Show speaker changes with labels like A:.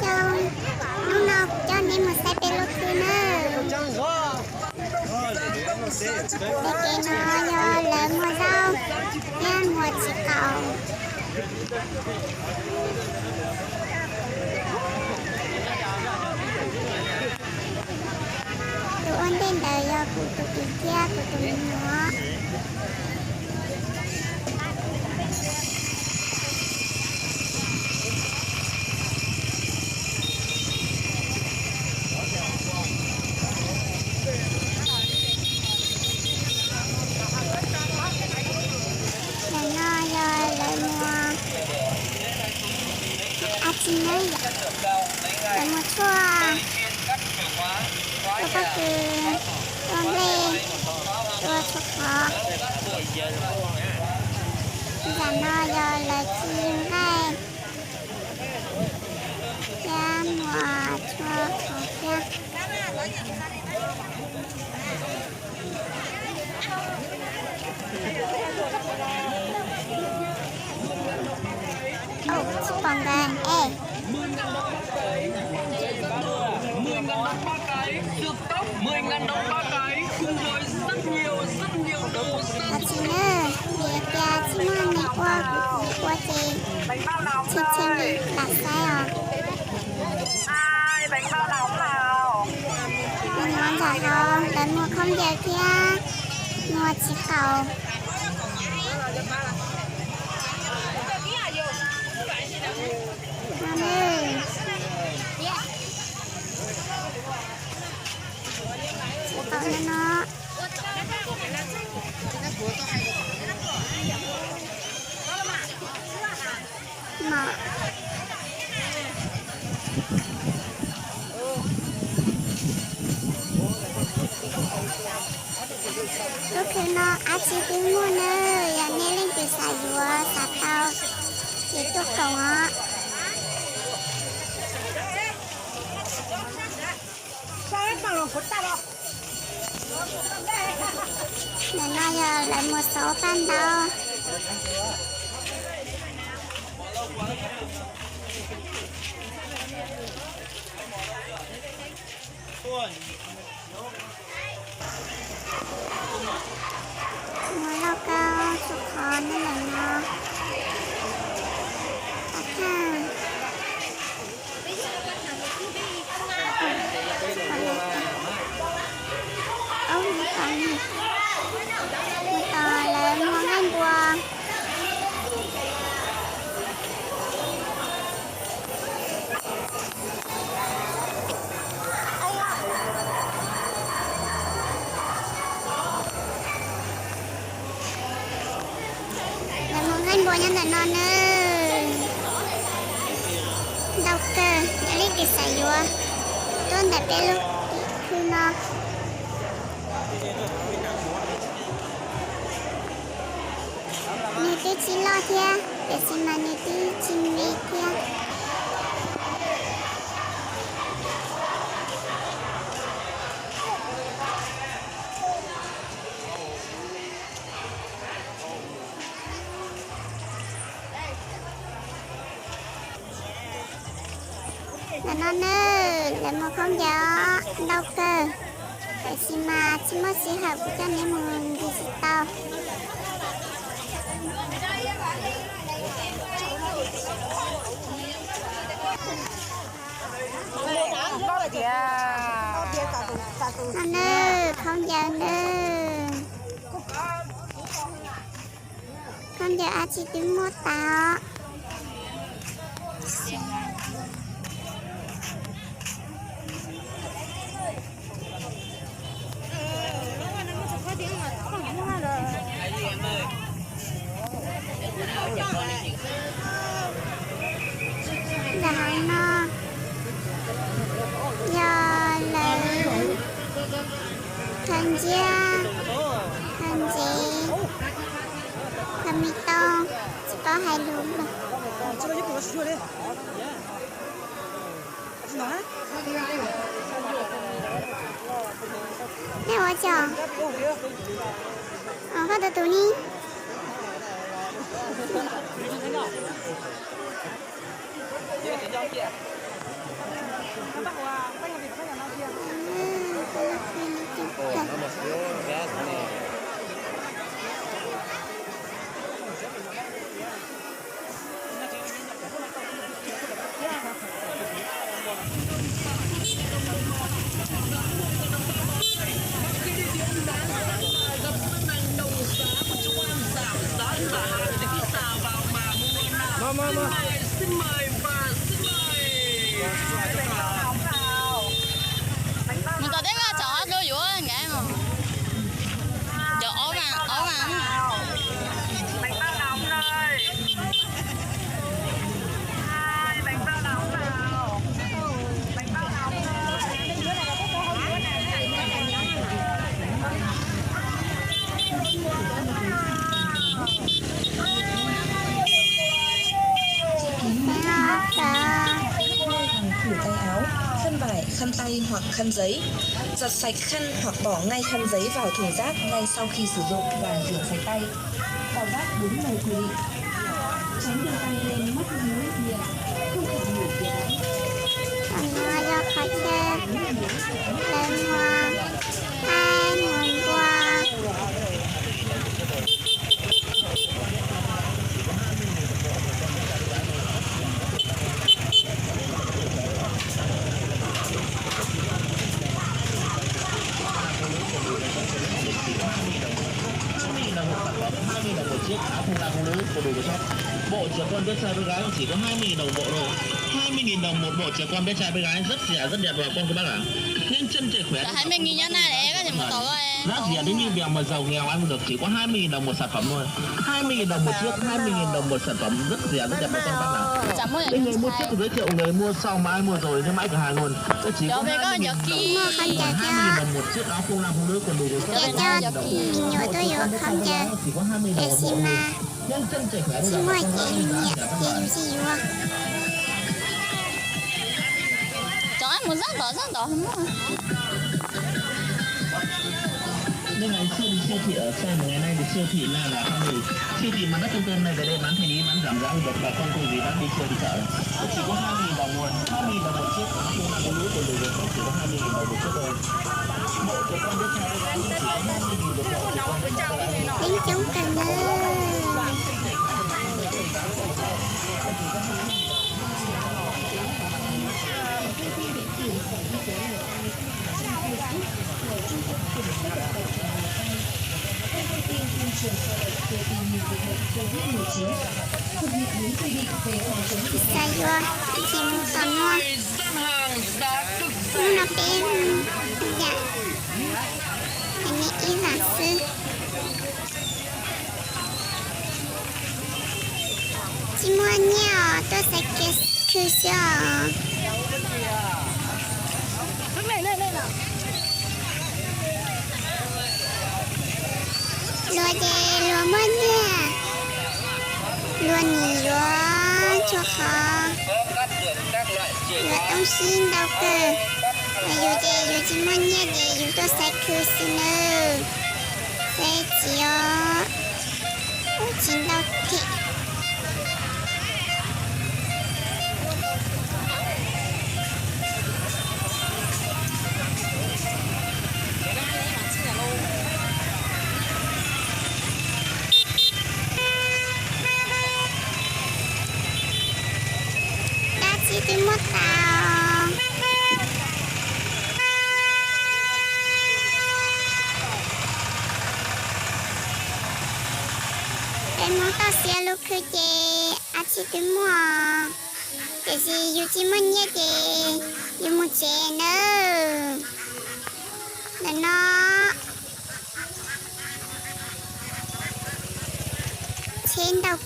A: cho lúc nào cho nên một xe bê lô thư nữa để cái nó do lớn mùa rau nên mùa chỉ cầu tụi ôn đến đời do cụ tụi kia của tụi mình nữa chính đấy một chua có cứ con lê chua chua khó giả nó do là chim hay cha mùa chua khó kia chỉ còn gần ê
B: 10.000 đồng 3 cái, được tóc 10.000 đồng 3 cái cùng với rất nhiều đồ sơn.
A: Chị nữa, vì kia chị mà đi qua chị đặt sai à?
C: Ai bánh bao nóng nào?
A: Mình ngon giả không? Lần mua không giờ kia, mua chỉ cầu. Ngon ơi. Chỉ cầu cho nó. Mở. Lúc khi nó chỉ tiếng mua nữa, giờ nghe lên từ xài dùa, xà tao thì tôi cầu á. Để nó giờ lại một số căn đâu. Mua lâu cao chụp khó nên là nó tắt ha. Ôi còn gì mua to là mua ngay bùa. Bố nhân là non ơi đâu cơ để lấy cái sải vô tôi đặt bé luôn cứ nó nè tí chỉ lo thia để xem mà nè tí chim đi thia là nó nơ là một con gió đâu cơ để xem mà chỉ mới sẽ hợp cho nên mình đi sẽ tao nó nơ không giờ nơ không giờ ai chỉ tiếng mua tao là nó do lấy thân gia thân gì thân mi to chỉ có hai lúm rồi nè quá chồng có từ từ đi
B: Xin mời và xin mời.
D: Mình có thấy cái chó đôi dũa nghe không? Chó ốm à.
C: Bánh bao nóng đây. Bánh bao nóng nào. Bánh bao nóng
E: Phủ tay áo, khăn vải, khăn tay hoặc khăn giấy. Giặt sạch khăn hoặc bỏ ngay khăn giấy vào thùng rác ngay sau khi sử dụng và rửa sạch tay. Bỏ rác đúng nơi quy định. Tránh đưa tay lên mất muối nhiệt, không thể ngủ việc.
A: Hoa do khó chơi lên hoa hai nguồn qua
F: một chiếc áo phông la phông nữ của đồ của shop. Bộ trẻ con bé trai bé gái chỉ có 20.000 đồng bộ thôi. 20.000 đồng một bộ trẻ con bé trai bé gái rất rẻ rất đẹp và con các bác ạ. Nên chân trẻ khỏe.
D: 20.000 nhá này để cái gì mà tổ ơi.
F: Giá rẻ đến như bèo mà giàu nghèo ăn được chỉ có 20.000 đồng một sản phẩm thôi. 20.000 đồng một chiếc, 20.000 đồng một sản phẩm rất rẻ rất đẹp và con bác ạ.
D: Chẳng mua
F: Bây người mua trước giới thiệu người mua sau mà ai mua rồi nhưng mãi cửa hàng luôn. Chỉ có 20.000 đồng. 20.000 đồng một chiếc áo phông la phông nữ còn đủ của shop.
A: mình nhớ tôi yêu không chơi
F: Chỉ có 20.000 đồng một bộ thôi. Nhân chân trẻ khỏe
A: chỉ mua chị yêu
D: chó em muốn rất đỏ không mua.
F: Nên là siêu thị ở xe một ngày nay thì siêu thị là không gì. Siêu thị mà đất trung tâm này về đây bán thành đi bán giảm giá được bà con cùng gì bán đi siêu thị chợ. Chỉ có 20.000 đồng một, 20.000 đồng một chiếc. Nhưng mà cái lúa của người Việt chỉ có 20.000 đồng một chiếc thôi. Bộ của con đứa trai chỉ có 20.000 đồng một chiếc.
A: đến chúng cần ơi sai rồi chị muốn còn mua
B: Gian hàng giá cực
A: nhưng nó bên dạ anh ấy ý là sư chị mua nhỏ tôi sẽ cứ sợ lúa dê lúa mất nha lúa nhì lúa cho khó lúa tông xin đâu cơ mà dù dê dù chỉ muốn nha dê dù tôi sẽ cứ xin ơ sẽ chỉ ở chín đâu thị chỉ tìm một tàu em muốn tao xe lúc cứ chê chỉ tìm mua cái gì dù chỉ muốn nhé chê dù muốn chê nữa là nó trên đầu